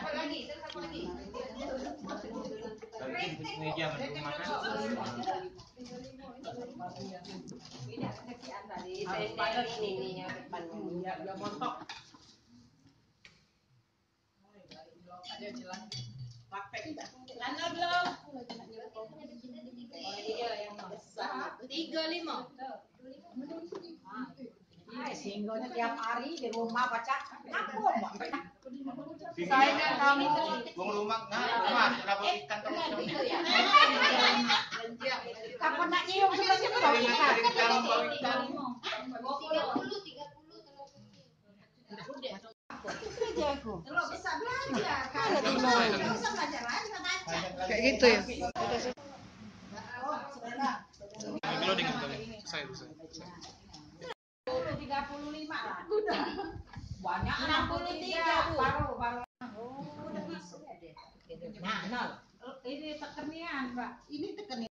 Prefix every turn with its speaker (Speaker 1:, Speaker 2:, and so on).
Speaker 1: Dapat lagi, terus apa lagi?
Speaker 2: Meja makan.
Speaker 1: Ini ada sekian tadi. Saya ini yang depan.
Speaker 3: Ya montok.
Speaker 1: Ada jelas. Praktek. Lana belum? Yang besar. 35.
Speaker 3: Singgahnya tiap hari di rumah baca. Ngaku
Speaker 1: Saya kan kami
Speaker 2: Bung rumah, rumah kenapa ikan terus?
Speaker 3: kapan nak nyium sebenarnya berapa ikan?
Speaker 1: 30. Kalau bisa belajar kan. Enggak usah belajar lagi baca.
Speaker 4: Kayak gitu ya.
Speaker 2: Kilo dengan kali. Saya.
Speaker 3: 35 lah. Banyak
Speaker 1: 63, Bu.
Speaker 3: Baru. Nah, ini tekenian, Pak. Ini tekenian.